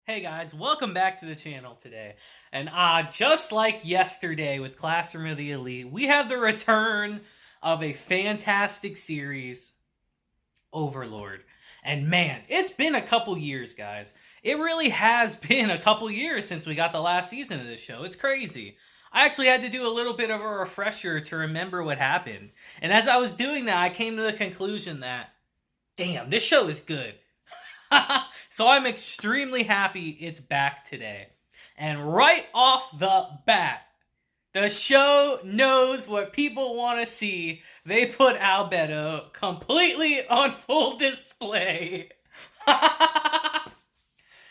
Hey guys, welcome back to the channel today. And just like yesterday with Classroom of the Elite, we have the return of a fantastic series, Overlord. And man, it's been a couple years, guys. It really has been a couple years since we got the last season of this show. It's crazy. I actually had to do a little bit of a refresher to remember what happened. And as I was doing that, I came to the conclusion that, damn, this show is good. So I'm extremely happy it's back today. And right off the bat, the show knows what people want to see. They put Albedo completely on full display.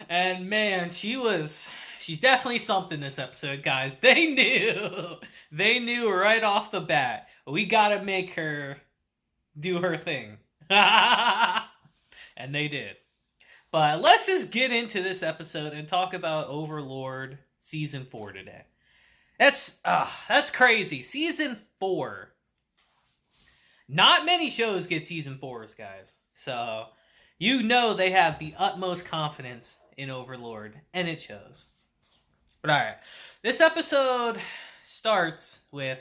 And man, she's definitely something this episode, guys. They knew right off the bat. We gotta make her do her thing. And they did. But let's just get into this episode and talk about Overlord Season 4 today. That's crazy. Season 4. Not many shows get Season 4s, guys. So, you know they have the utmost confidence in Overlord, and it shows. But alright, this episode starts with,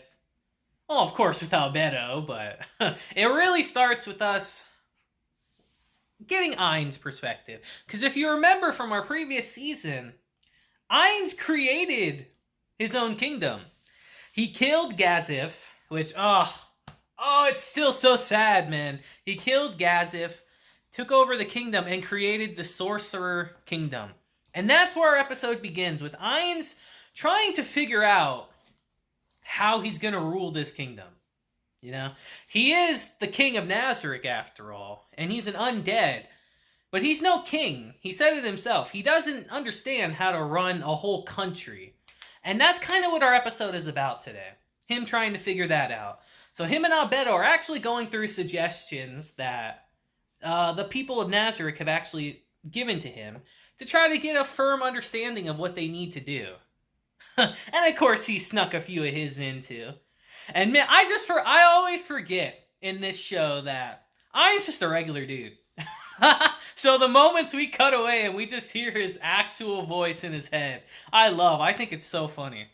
well, of course with Albedo, but it really starts with us getting Ainz' perspective. Because if you remember from our previous season, Ainz created his own kingdom. He killed Gazif, which, it's still so sad, man. He killed Gazif, took over the kingdom, and created the Sorcerer kingdom. And that's where our episode begins, with Ainz trying to figure out how he's going to rule this kingdom. You know, he is the king of Nazarick after all, and he's an undead, but he's no king. He said it himself. He doesn't understand how to run a whole country. And that's kind of what our episode is about today. Him trying to figure that out. So him and Albedo are actually going through suggestions that the people of Nazarick have actually given to him to try to get a firm understanding of what they need to do. And of course he snuck a few of his in too. And man, I always forget in this show that Ainz just a regular dude. So the moments we cut away and we just hear his actual voice in his head, I think it's so funny.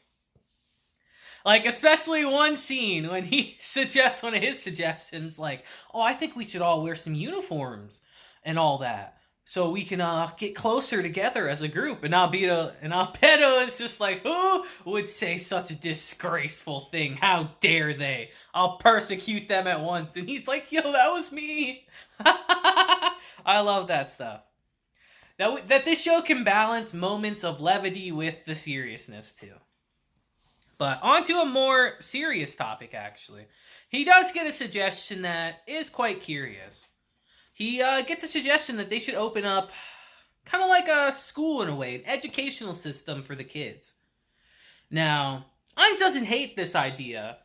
Like, especially one scene when he suggests one of his suggestions, like, oh, I think we should all wear some uniforms and all that, so we can get closer together as a group. And Albedo is just like, who would say such a disgraceful thing? How dare they? I'll persecute them at once. And he's like, yo, that was me. I love that stuff. That this show can balance moments of levity with the seriousness too. But onto a more serious topic, actually. He does get a suggestion that is quite curious. He gets a suggestion that they should open up kind of like a school in a way, an educational system for the kids. Now, Ainz doesn't hate this idea,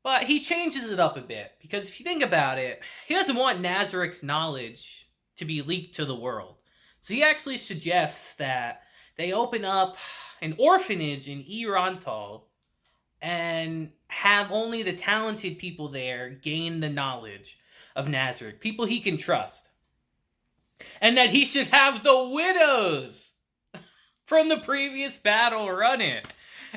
but he changes it up a bit. Because if you think about it, he doesn't want Nazarick's knowledge to be leaked to the world. So he actually suggests that they open up an orphanage in Irantal and have only the talented people there gain the knowledge of Nazarick, people he can trust. And that he should have the widows from the previous battle run it.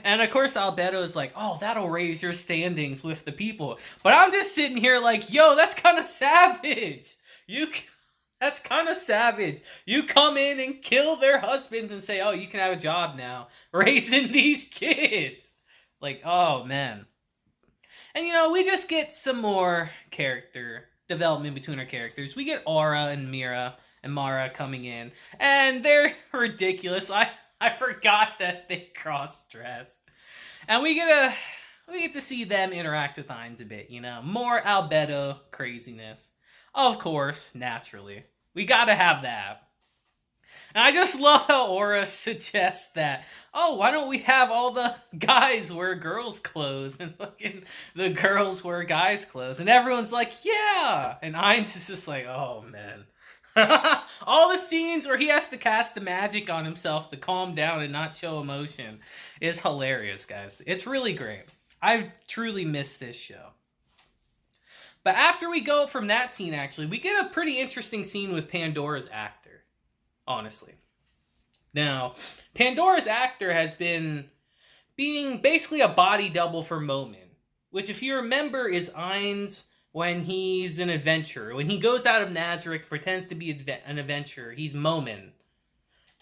And of course Albedo is like, oh, that'll raise your standings with the people. But I'm just sitting here like, yo, that's kind of savage. That's kind of savage. You come in and kill their husbands and say, oh, you can have a job now raising these kids. Like, oh, man. And, you know, we just get some more character development between our characters. We get Aura and Mara coming in, and they're ridiculous. I forgot that they cross-dress. And we get to see them interact with Ainz a bit, you know. More Albedo craziness. Of course, naturally. We gotta have that. And I just love how Aura suggests that, oh, why don't we have all the guys wear girls' clothes and fucking the girls wear guys' clothes? And everyone's like, yeah! And Ainz is just like, oh, man. All the scenes where he has to cast the magic on himself to calm down and not show emotion is hilarious, guys. It's really great. I've truly missed this show. But after we go from that scene, actually, we get a pretty interesting scene with Pandora's actor. Honestly. Now, Pandora's actor has been being basically a body double for Momin, which, if you remember, is Ainz when he's an adventurer. When he goes out of Nazarick, pretends to be an adventurer, he's Momin,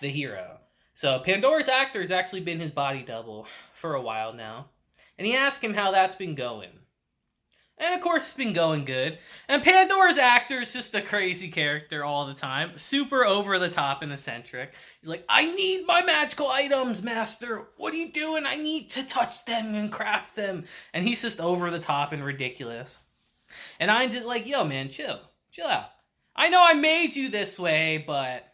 the hero. So Pandora's actor has actually been his body double for a while now. And he asked him how that's been going. And of course it's been going good. And Pandora's actor is just a crazy character all the time. Super over the top and eccentric. He's like, I need my magical items, master. What are you doing? I need to touch them and craft them. And he's just over the top and ridiculous. And Ainz is like, yo man, chill. Chill out. I know I made you this way, but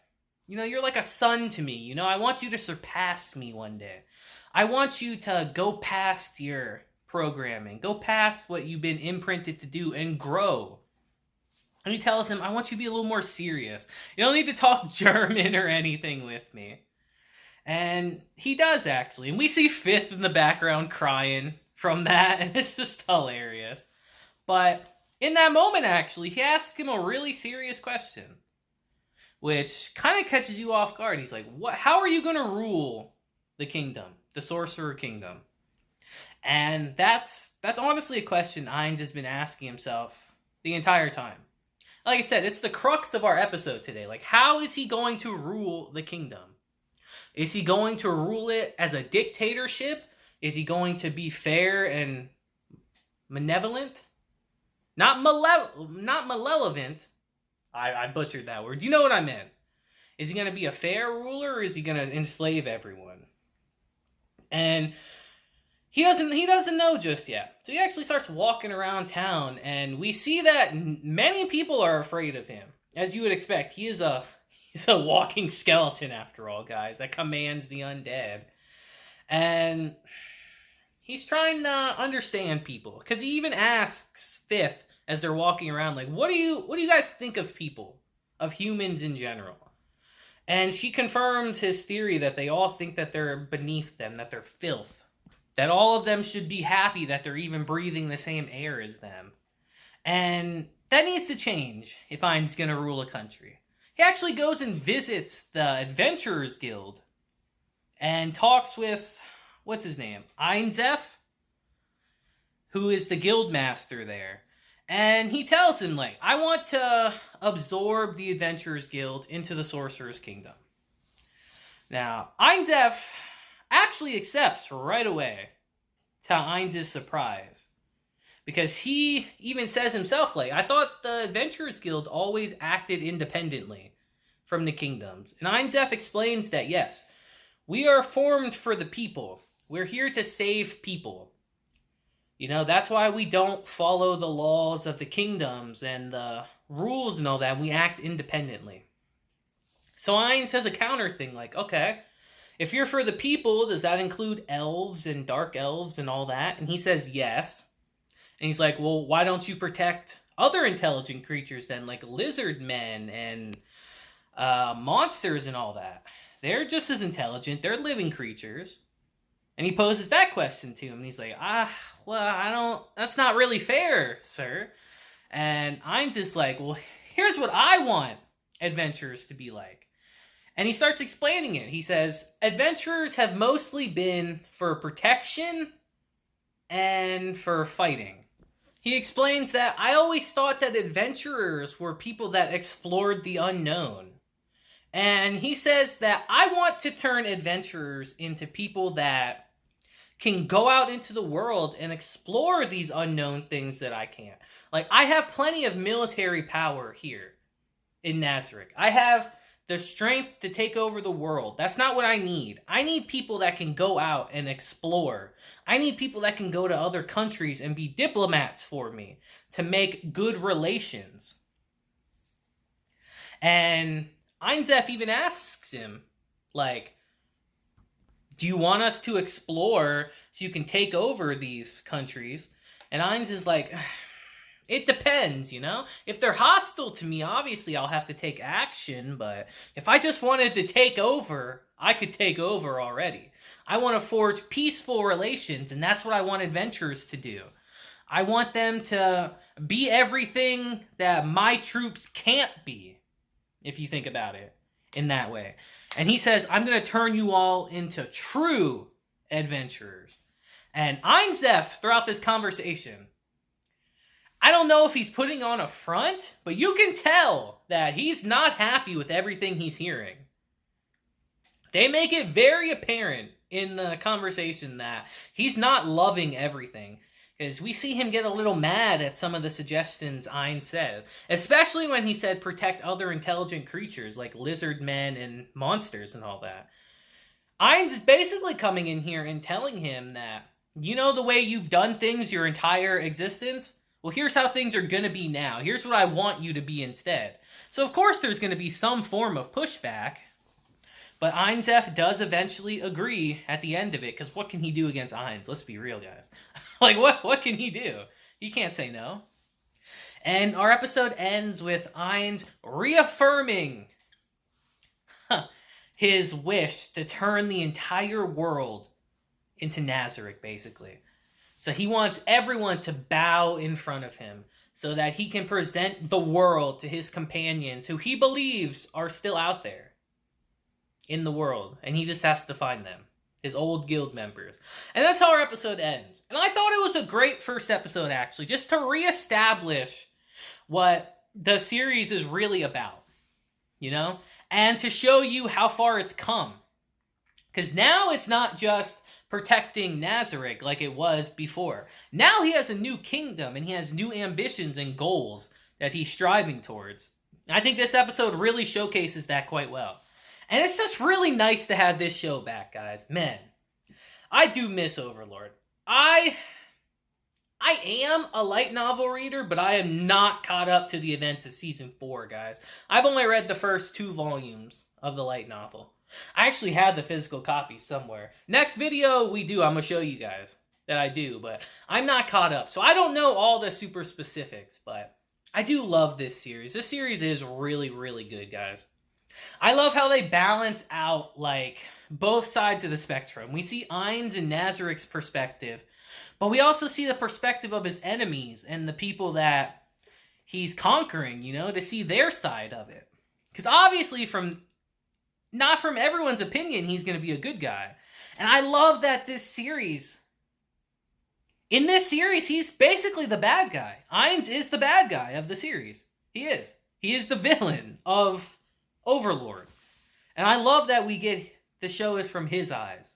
you know, you're like a son to me. You know, I want you to surpass me one day. I want you to go past your programming. Go past what you've been imprinted to do and grow. And he tells him, I want you to be a little more serious. You don't need to talk German or anything with me. And he does, actually. And we see Fifth in the background crying from that. And it's just hilarious. But in that moment, actually, he asks him a really serious question, which kind of catches you off guard. He's like, "What? How are you going to rule the kingdom, the Sorcerer Kingdom?" And that's honestly a question Ainz has been asking himself the entire time. Like I said, it's the crux of our episode today. Like, how is he going to rule the kingdom? Is he going to rule it as a dictatorship? Is he going to be fair and malevolent? Not malevolent. I butchered that word. You know what I meant. Is he going to be a fair ruler, or is he going to enslave everyone? And he doesn't know just yet. So he actually starts walking around town, and we see that many people are afraid of him. As you would expect, he's a walking skeleton after all, guys, that commands the undead. And he's trying to understand people, because he even asks Fifth as they're walking around, like, what do you guys think of people, of humans in general? And she confirms his theory that they all think that they're beneath them, that they're filth, that all of them should be happy that they're even breathing the same air as them. And that needs to change if Ainz going to rule a country. He actually goes and visits the Adventurers Guild and talks with, what's his name, Ainz, who is the guild master there. And he tells him, like, I want to absorb the Adventurers Guild into the Sorcerer's Kingdom. Now, Ainz actually accepts right away, to Ainz's surprise. Because he even says himself, like, I thought the Adventurers Guild always acted independently from the kingdoms. And Ainz explains that, yes, we are formed for the people. We're here to save people. You know, that's why we don't follow the laws of the kingdoms and the rules and all that. We act independently. So Ainz says a counter thing, like, okay, if you're for the people, does that include elves and dark elves and all that? And he says yes. And he's like, well, why don't you protect other intelligent creatures then, like lizard men and monsters and all that? They're just as intelligent. They're living creatures. And he poses that question to him, and he's like, that's not really fair, sir. And I'm just like, well, here's what I want adventurers to be like. And he starts explaining it. He says, adventurers have mostly been for protection and for fighting. He explains that I always thought that adventurers were people that explored the unknown. And he says that I want to turn adventurers into people that can go out into the world and explore these unknown things that I can't. Like, I have plenty of military power here in Nazarick. I have the strength to take over the world. That's not what I need. I need people that can go out and explore. I need people that can go to other countries and be diplomats for me to make good relations. And Ainz even asks him, like, do you want us to explore so you can take over these countries? And Ainz is like, it depends, you know? If they're hostile to me, obviously I'll have to take action, but if I just wanted to take over, I could take over already. I want to forge peaceful relations, and that's what I want adventurers to do. I want them to be everything that my troops can't be, if you think about it. in that way. And he says, I'm going to turn you all into true adventurers. And Ainz, throughout this conversation, I don't know if he's putting on a front, but you can tell that he's not happy with everything he's hearing. They make it very apparent in the conversation that he's not loving everything. Because we see him get a little mad at some of the suggestions Ainz said. Especially when he said protect other intelligent creatures like lizard men and monsters and all that. Ainz is basically coming in here and telling him that, you know the way you've done things your entire existence? Well, here's how things are going to be now. Here's what I want you to be instead. So of course there's going to be some form of pushback. But Ainz does eventually agree at the end of it, because what can he do against Ainz? Let's be real, guys. Like, what can he do? He can't say no. And our episode ends with Ainz reaffirming his wish to turn the entire world into Nazarick, basically. So he wants everyone to bow in front of him so that he can present the world to his companions, who he believes are still out there in the world, and he just has to find them, his old guild members. And that's how our episode ends. And I thought it was a great first episode, actually, just to reestablish what the series is really about, you know, and to show you how far it's come. Because now it's not just protecting Nazarick like it was before. Now he has a new kingdom, and he has new ambitions and goals that he's striving towards. I think this episode really showcases that quite well. And it's just really nice to have this show back, guys. Man, I do miss Overlord. I am a light novel reader, but I am not caught up to the events of Season 4, guys. I've only read the first 2 volumes of the light novel. I actually had the physical copy somewhere. Next video we do, I'm going to show you guys that I do, but I'm not caught up. So I don't know all the super specifics, but I do love this series. This series is really, really good, guys. I love how they balance out, like, both sides of the spectrum. We see Ainz and Nazarick's perspective, but we also see the perspective of his enemies and the people that he's conquering, you know, to see their side of it. Because obviously, not from everyone's opinion, he's going to be a good guy. And I love that in this series, he's basically the bad guy. Ainz is the bad guy of the series. He is. He is the villain of Overlord. And I love that the show is from his eyes.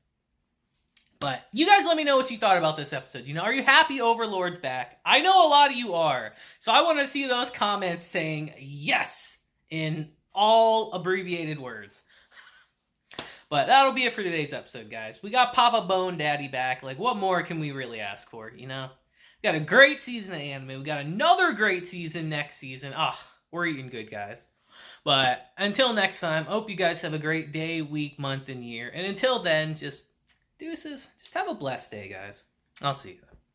But you guys let me know what you thought about this episode. You know, are you happy Overlord's back? I know a lot of you are. So I want to see those comments saying yes in all abbreviated words. But that'll be it for today's episode, guys. We got Papa Bone Daddy back. Like, what more can we really ask for, you know? We got a great season of anime. We got another great season next season. We're eating good, guys. But until next time, I hope you guys have a great day, week, month, and year. And until then, just deuces. Just have a blessed day, guys. I'll see you.